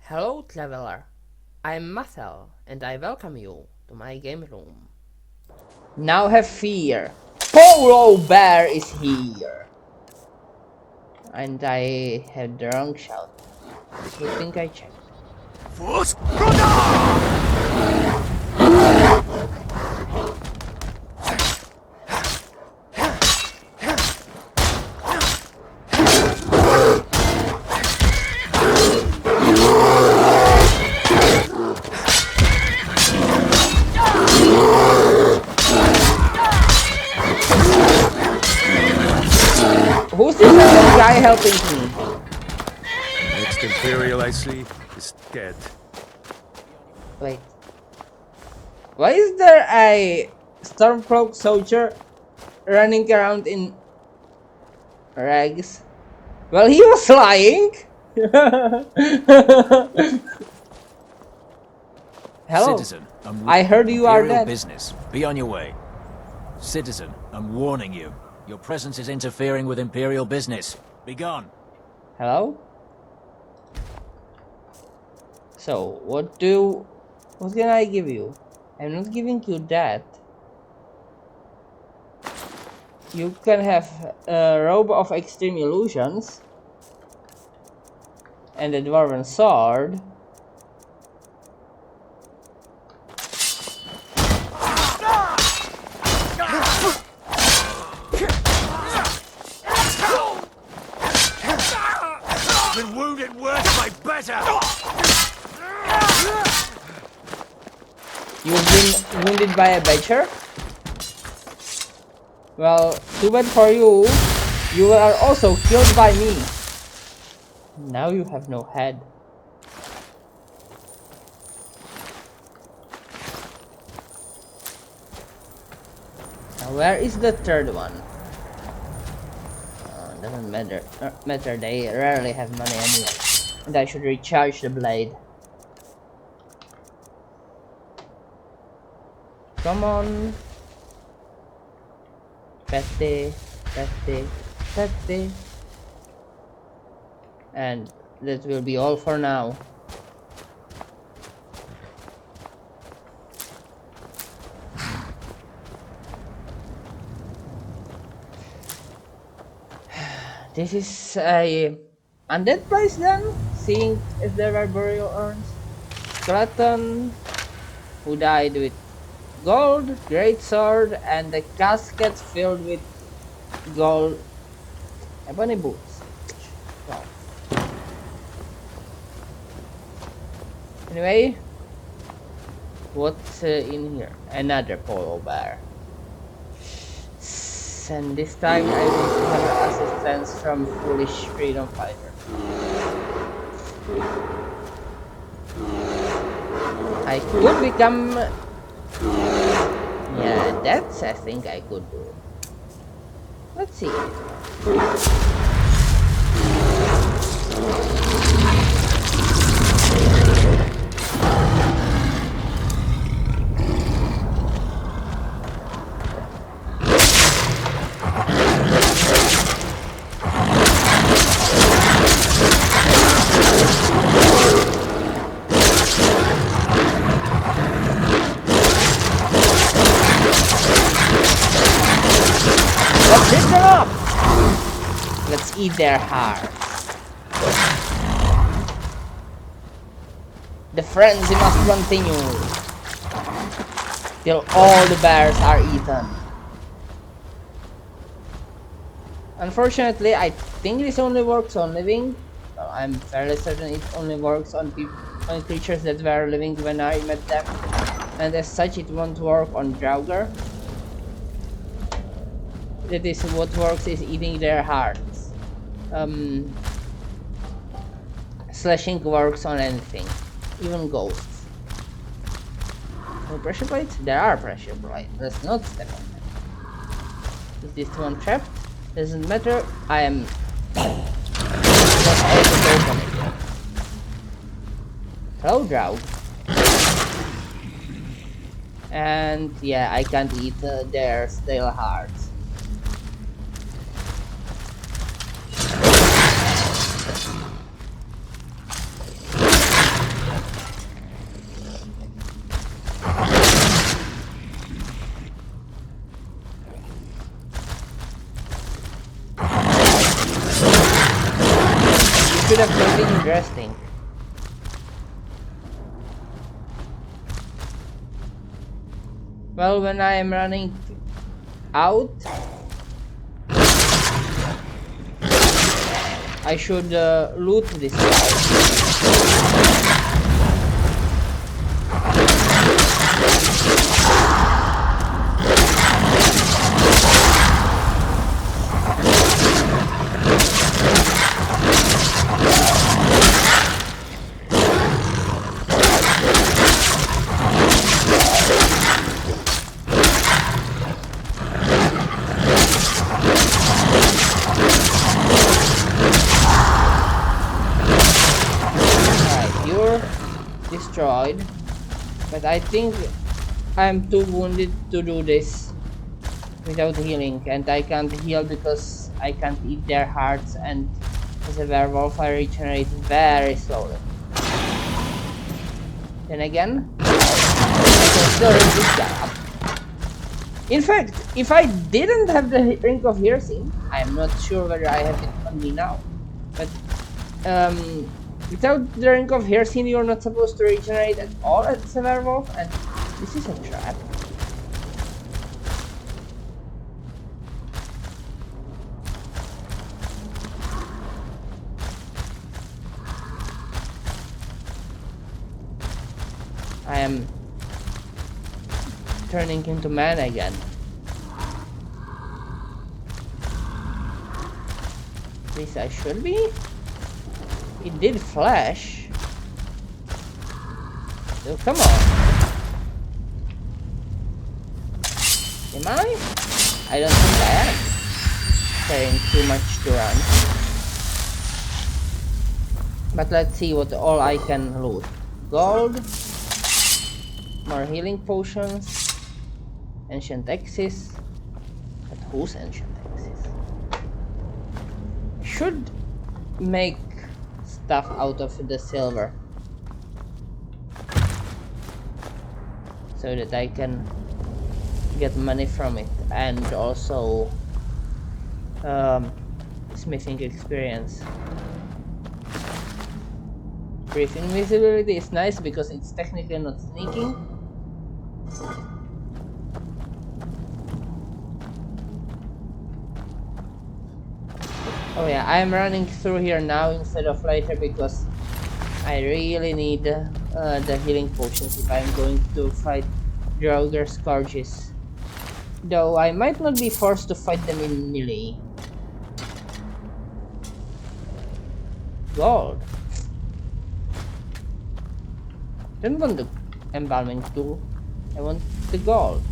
Hello, traveler. I'm Mathel, and I welcome you to my game room. Now have fear. Polo Bear is here. And I had the wrong shout. Good thing I checked. Force Who's this other guy helping me? Next Imperial I see is dead. Wait. Why is there a Stormcloak soldier running around in rags? Well, he was lying. Hello. Citizen, I heard you are Imperial dead. business. Be on your way. Citizen, I'm warning you. Your presence is interfering with Imperial business. Be gone. Hello? So, what can I give you? I'm not giving you that. You can have a robe of extreme illusions and a dwarven sword. Been wounded worse by better. You've been wounded by a badger? Well, too bad for you. You are also killed by me. Now you have no head. Now where is the third one? Oh, doesn't matter. They rarely have money anyway. And I should recharge the blade. Come on. Petty. And that will be all for now. This is a undead place then? Seeing if there are burial urns. Skeleton who died with gold, great sword, and a casket filled with gold ebony boots. Wow. Anyway, what's in here? Another polo bear. And this time I want to have assistance from foolish freedom fighter. I could become... Yeah, that's I think I could do. Let's see. Let's hit them up! Let's eat their hearts. The frenzy must continue till all the bears are eaten. Unfortunately, I think this only works on living. Well, I'm fairly certain it only works on creatures that were living when I met them, and as such it won't work on Draugr. That is, what works is eating their hearts. Slashing works on anything, even ghosts. No pressure plates? There are pressure plates. Let's not step on them. Is this one trapped? Doesn't matter. I am not able to open it. Hello, Draug. And yeah, I can't eat their stale hearts. Interesting. Well, when I am running out, I should loot this guy. Destroyed, but I think I'm too wounded to do this without healing, and I can't heal because I can't eat their hearts, and as a werewolf I regenerate very slowly. Then again, I can still ring this guy up. In fact, if I didn't have the Ring of Heresy, I'm not sure whether I have it on me now, but without the Ring of Heresy, you're not supposed to regenerate at all as a werewolf, and this is a trap. I am turning into man again. At least I should be. It did flash. So come on. Am I? I don't think I am. Carrying too much to run. But let's see what all I can loot. Gold. More healing potions. Ancient axes. But whose ancient axes? Should make stuff out of the silver so that I can get money from it, and also smithing experience. Brief invisibility is nice because it's technically not sneaking. Oh yeah, I'm running through here now instead of later because I really need the healing potions if I'm going to fight Draugr Scourges. Though I might not be forced to fight them in melee. Gold. Don't want the embalming tool. I want the gold.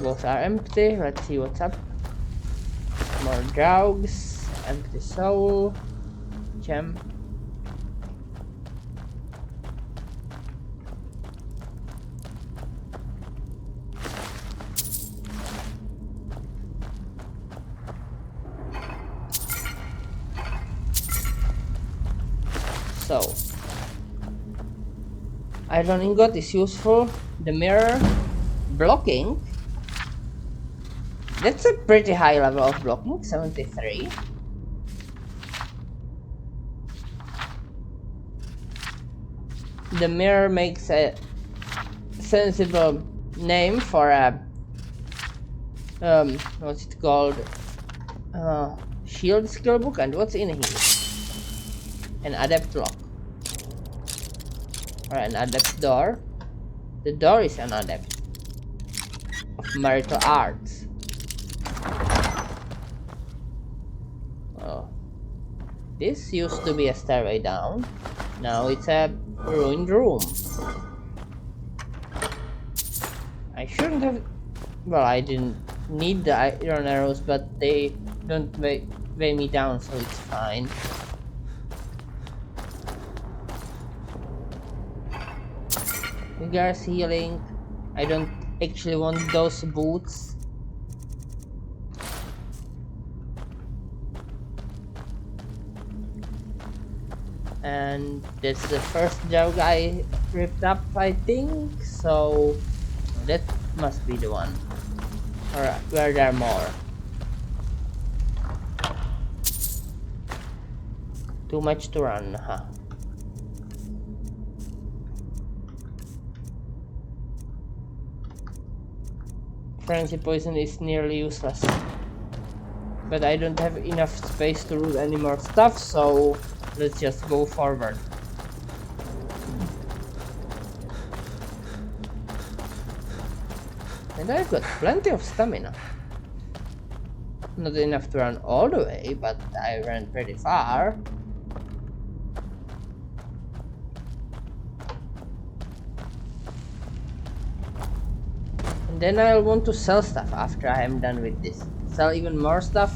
Both are empty. Let's see what's up. More Draugs. Empty soul. Gem. So, iron ingot is useful. The mirror. Blocking. That's a pretty high level of blocking, 73. The mirror makes a sensible name for a what's it called? Shield skill book. And what's in here? An adept lock. Or an adept door. The door is an adept of marital arts. This used to be a stairway down. Now it's a ruined room. I shouldn't have... Well, I didn't need the iron arrows, but they don't weigh me down, so it's fine. Regards healing. I don't actually want those boots. And that's the first dog I ripped up, I think. So That must be the one. Or were there more? Too much to run, huh? Frenzy poison is nearly useless. But I don't have enough space to root any more stuff, so let's just go forward. And I've got plenty of stamina. Not enough to run all the way, but I ran pretty far. And then I'll want to sell stuff after I am done with this. Sell even more stuff,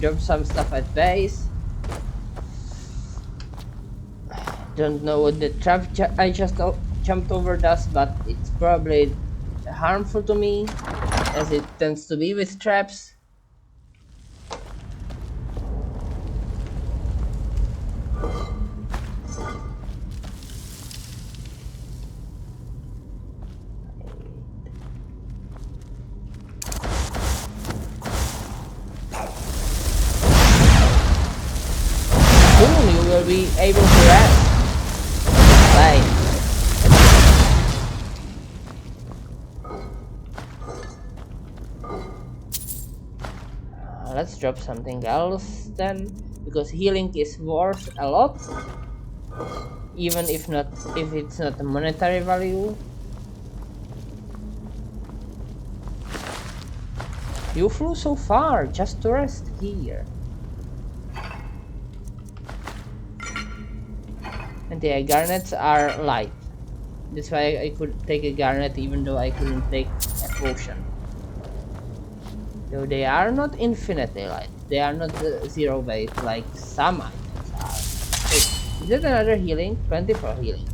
drop some stuff at base. Don't know what the trap I just jumped over does, but it's probably harmful to me, as it tends to be with traps. Soon you will be able to rest. Bye. Let's drop something else then, because healing is worth a lot, even if it's not a monetary value. You flew so far just to rest here. And the garnets are light. That's why I could take a garnet even though I couldn't take a potion. So they are not infinitely light. They are not zero base like some items are. Wait, is that another healing? 24 healing.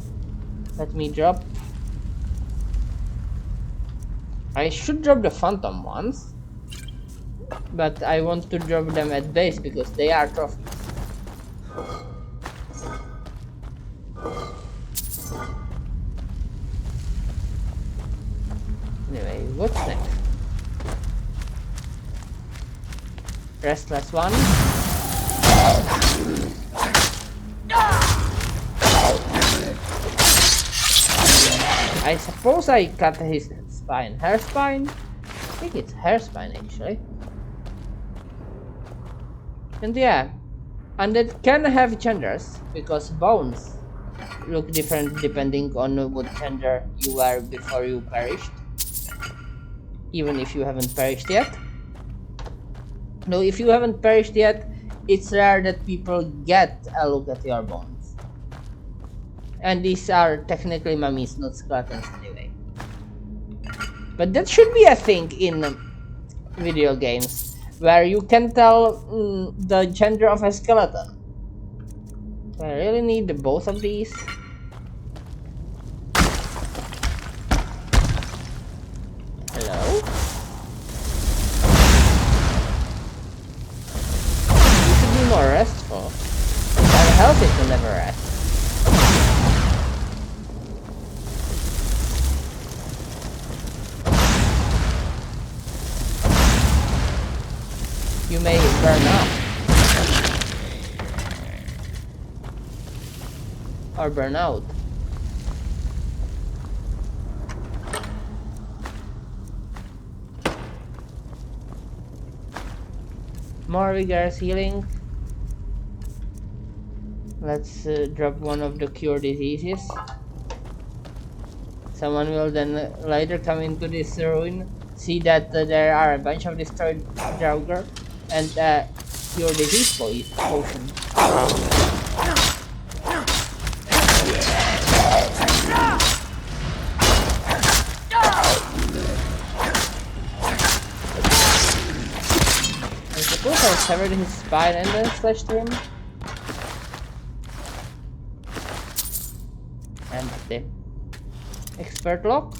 Let me drop. I should drop the phantom ones, but I want to drop them at base because they are trophies. Anyway, what's next? Restless one. I suppose I cut his spine. Hair spine? I think it's hair spine actually. And yeah, and it can have genders because bones look different depending on what gender you were before you perished. Even if you haven't perished yet. No, if you haven't perished yet, it's rare that people get a look at your bones. And these are technically mummies, not skeletons anyway. But that should be a thing in video games, where you can tell the gender of a skeleton. Do I really need both of these? Hello? You should be more restful. Our health is to never rest. You may burn up. Or burn out. More vigorous healing. Let's drop one of the cure diseases. Someone will then later come into this ruin, see that there are a bunch of destroyed Draugr, and cure disease potion. I suppose I severed his spine and then slashed him. And the expert lock.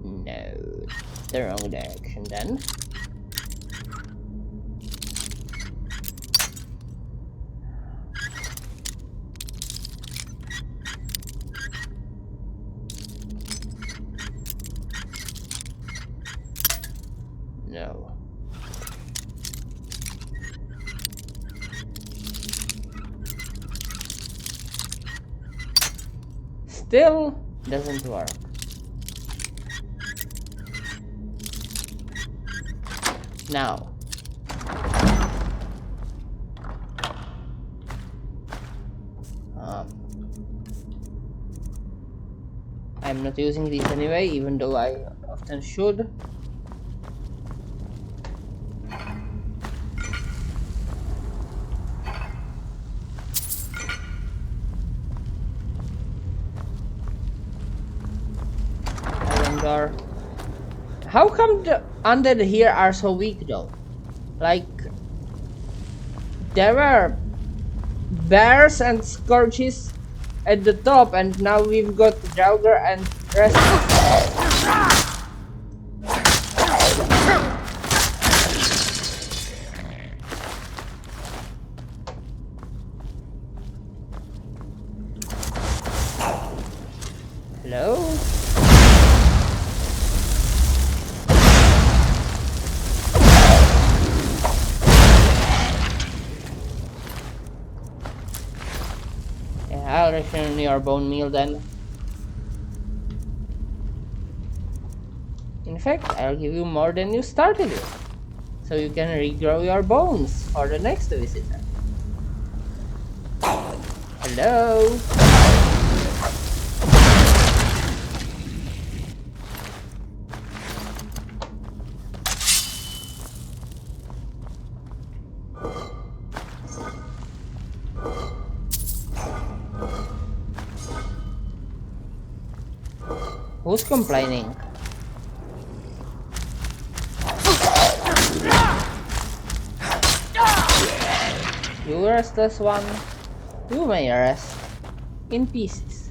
No, the wrong direction then. No. Still doesn't work. Now. I'm not using these anyway, even though I often should. How come the undead here are so weak though? Like, there were bears and scourges at the top, and now we've got Draugr and rest. Hello? I'll return your bone meal then. In fact, I'll give you more than you started with, so you can regrow your bones for the next visitor. Hello? Who's complaining? You restless one, you may rest in pieces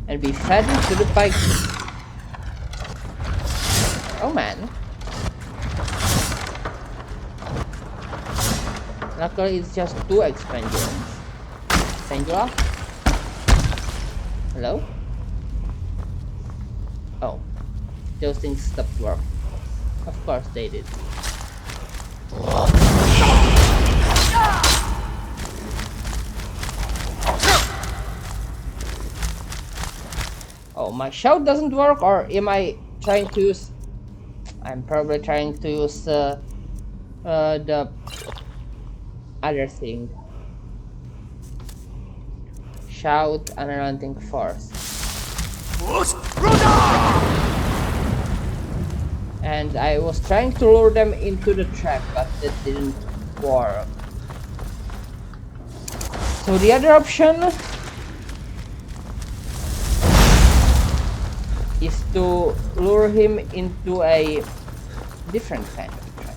and be fed to the pike. Oh man. Luckily it's just 2 expendulums. Expendula? Hello? Oh, those things stopped working. Of course they did. Oh, my shout doesn't work, or am I trying to use... I'm probably trying to use the other thing. Shout unrelenting force. And I was trying to lure them into the trap, but that didn't work. So the other option is to lure him into a different kind of trap.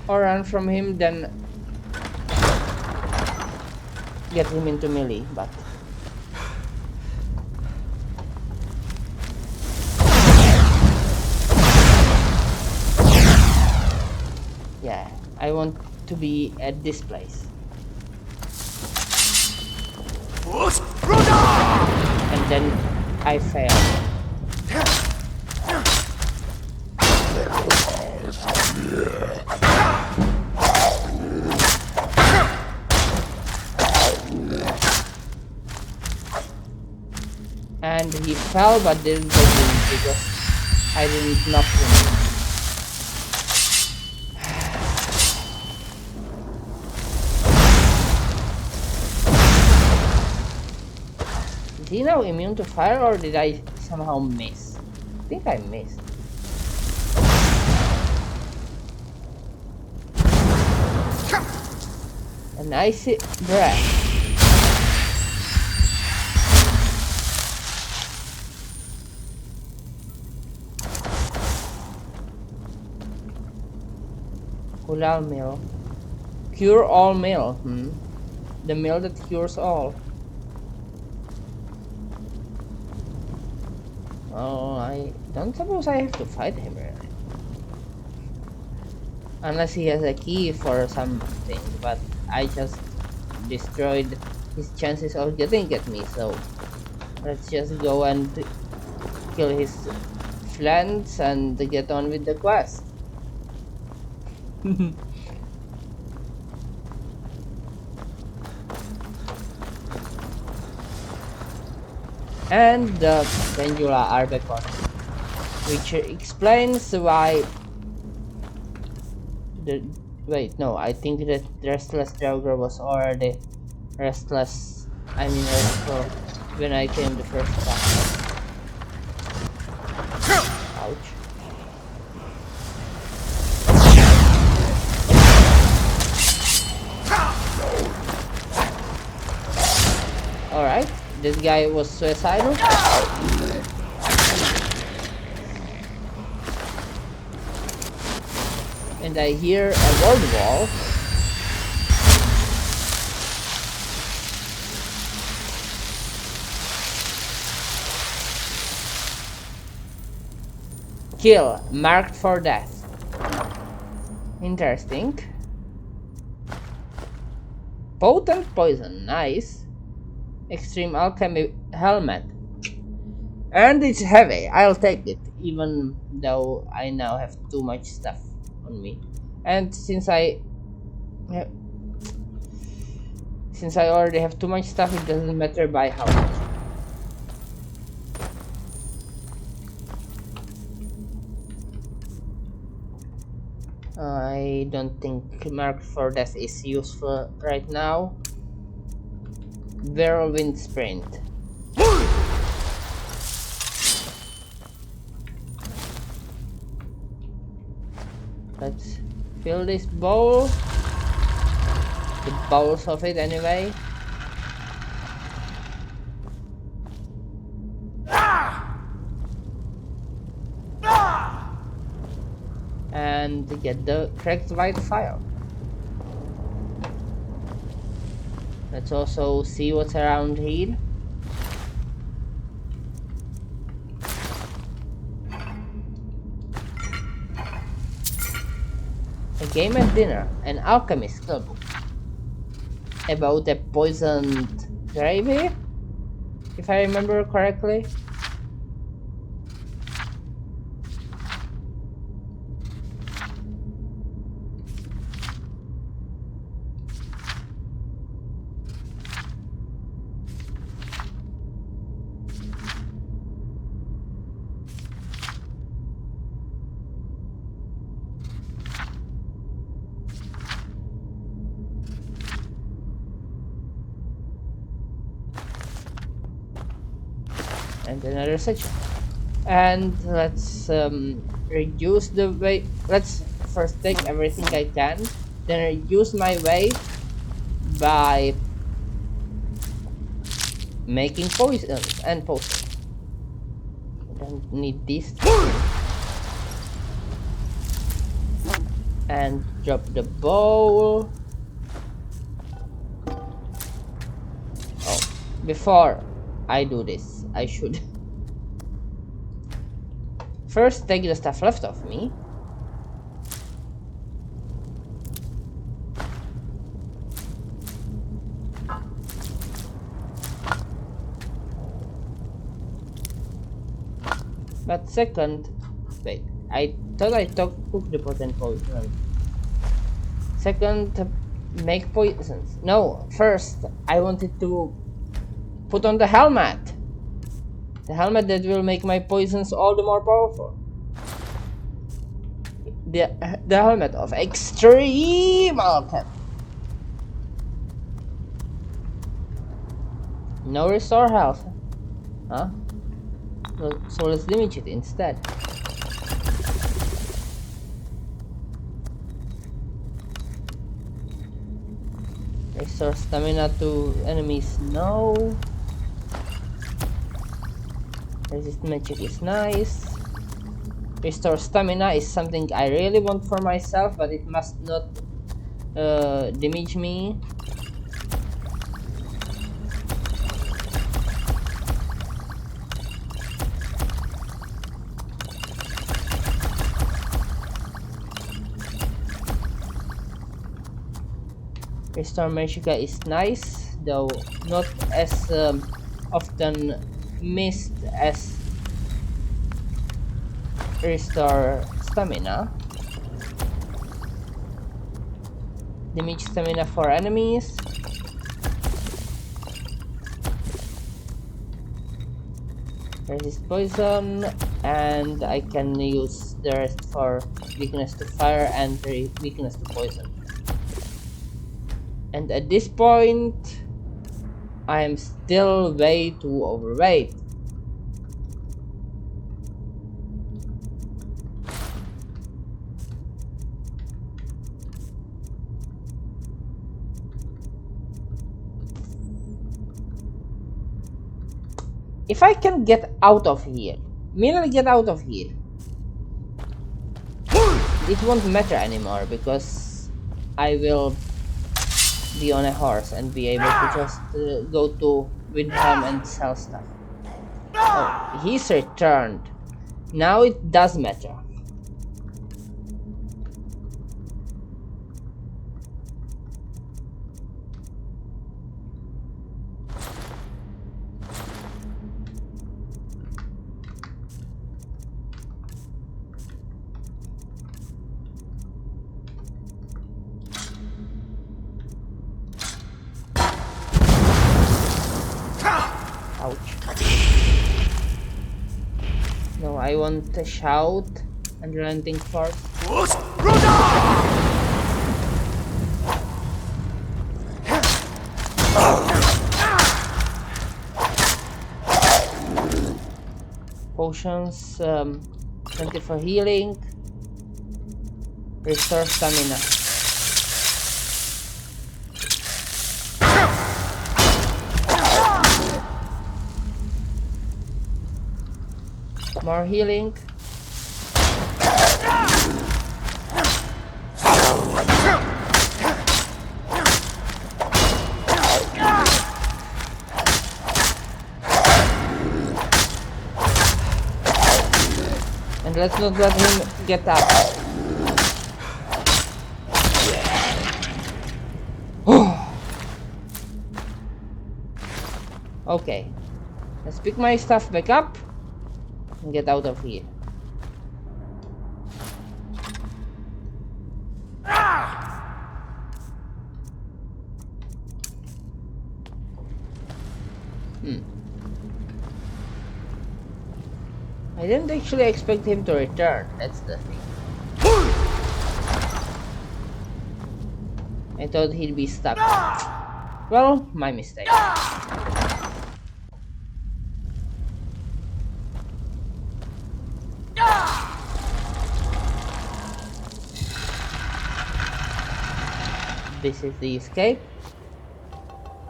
Or run from him, then get him into melee, but yeah, I want to be at this place. And then I fail. And he fell, but didn't get him because I didn't knock him. Is he now immune to fire, or did I somehow miss? I think I missed. An icy breath. Kulal meal. Cure all meal. The meal that cures all. Oh, I don't suppose I have to fight him really. Unless he has a key for something, but I just destroyed his chances of getting at me, so let's just go and kill his friends and get on with the quest. And the Pendula Arbecon, which explains why the wait, no, I think that Restless Draugr was already restless. I mean restful when I came the first time. Ouch. Alright, this guy was suicidal. And I hear a word wall. Kill, marked for death. Interesting. Potent poison, nice. Extreme alchemy helmet. And it's heavy, I'll take it, even though I now have too much stuff on me. And since I already have too much stuff, it doesn't matter by how much. I don't think marked for death is useful right now. Whirlwind sprint. Let's fill this bowl. The bowls of it anyway. And get the correct white Phial. Let's also see what's around here. A game at dinner, an alchemy skill book about a poisoned gravy, if I remember correctly. And another section. And let's reduce the weight. Let's first take everything I can, then reduce my weight by making poisons and potions. I don't need these. And drop the bowl. Oh, before I do this, I should first take the stuff left of me. But second, wait, I thought I took the potent poison. Second, make poisons. No, first I wanted to put on the helmet. The helmet that will make my poisons all the more powerful. The helmet of extreme alchemy. No restore health. Huh? So let's damage it instead. Restore stamina to enemies, no. Resist magic is nice. Restore stamina is something I really want for myself, but it must not damage me. Restore Magica is nice, though not as often missed as Restore Stamina. Damage stamina for enemies. Resist poison, and I can use the rest for weakness to fire and weakness to poison. And at this point, I am still way too overweight. If I can get out of here, merely get out of here, it won't matter anymore because I will be on a horse and be able to just go to Windhelm and sell stuff. Oh, he's returned. Now it does matter. No, I want to shout and relenting force. Potions, 20 for healing. Restore stamina. More healing. And let's not let him get up. Okay. Let's pick my stuff back up and get out of here. I didn't actually expect him to return, that's the thing. I thought he'd be stuck. Well, my mistake. This is the escape,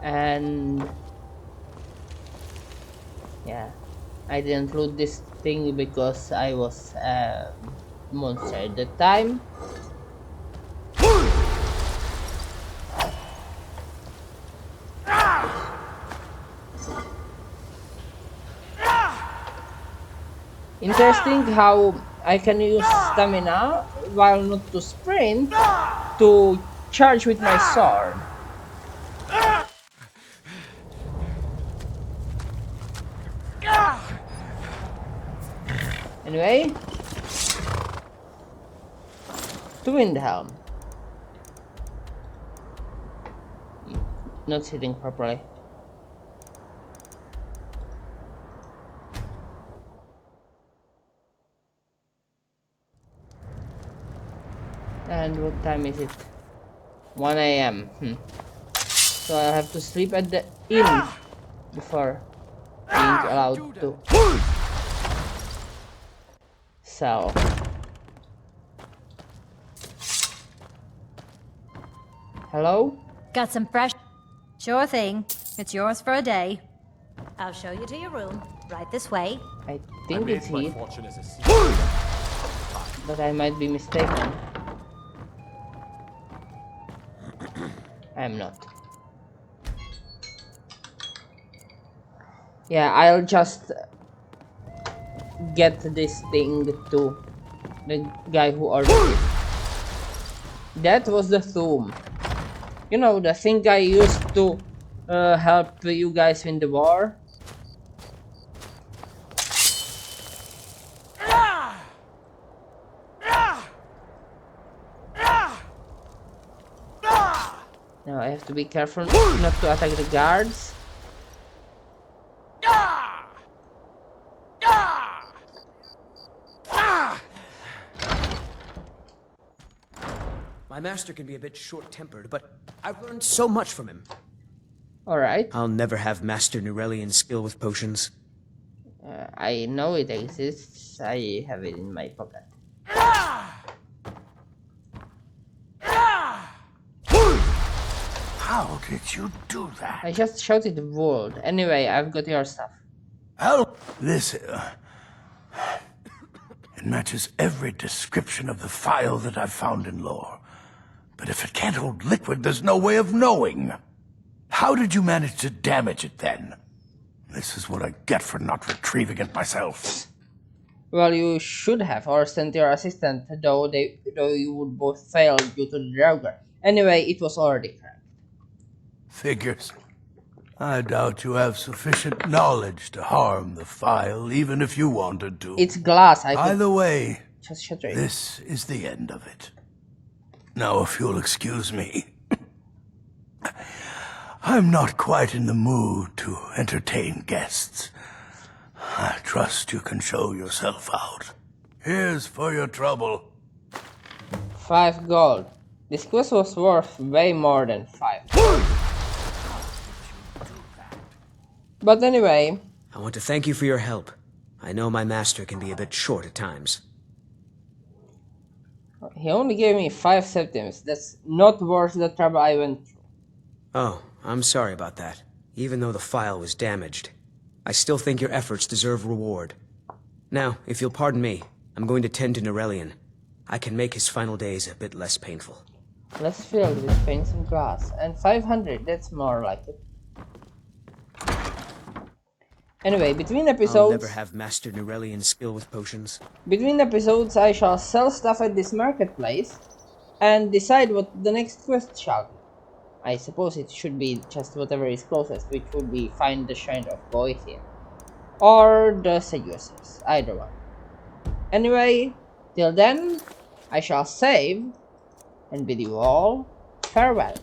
and yeah, I didn't loot this thing because I was a monster at the time. Interesting how I can use stamina while not to sprint to charge with my sword. Anyway, to Windhelm. Not sitting properly. And what time is it? 1 AM. So I'll have to sleep at the inn before being allowed to sell. Hello? Got some fresh... Sure thing. It's yours for a day. I'll show you to your room. Right this way. I think it's he, but I might be mistaken. I am not. Yeah, I'll just get this thing to the guy who ordered it. That was the tomb. You know, the thing I used to help you guys win the war. Now I have to be careful not to attack the guards. My master can be a bit short-tempered, but I've learned so much from him. Alright. I'll never have Master Nurelian's skill with potions. I know it exists. I have it in my pocket. How did you do that? I just shouted the word. Anyway, I've got your stuff. Hell, this... it matches every description of the phial that I've found in lore. But if it can't hold liquid, there's no way of knowing. How did you manage to damage it then? This is what I get for not retrieving it myself. Well, you should have, or sent your assistant, though you would both fail due to the Draugr. Anyway, it was already cracked. Figures. I doubt you have sufficient knowledge to harm the phial, even if you wanted to. It's glass. I could Either way, just shatter it. this is the end of it. Now, if you'll excuse me, I'm not quite in the mood to entertain guests. I trust you can show yourself out. Here's for your trouble. 5 gold. This quest was worth way more than 5. But anyway, I want to thank you for your help. I know my master can be a bit short at times. he only gave me 5 septims. That's not worth the trouble I went through. Oh, I'm sorry about that. Even though the phial was damaged, I still think your efforts deserve reward. Now, if you'll pardon me, I'm going to tend to Nurelian. I can make his final days a bit less painful. Less filled with paints and glass. And 500, that's more like it. Anyway, between I'll episodes... never have Master Nurelian's skill with potions. Between episodes, I shall sell stuff at this marketplace and decide what the next quest shall be. I suppose it should be just whatever is closest, which would be find the Shrine of Boethian. Or the Seducers, either one. Anyway, till then, I shall save and bid you all farewell.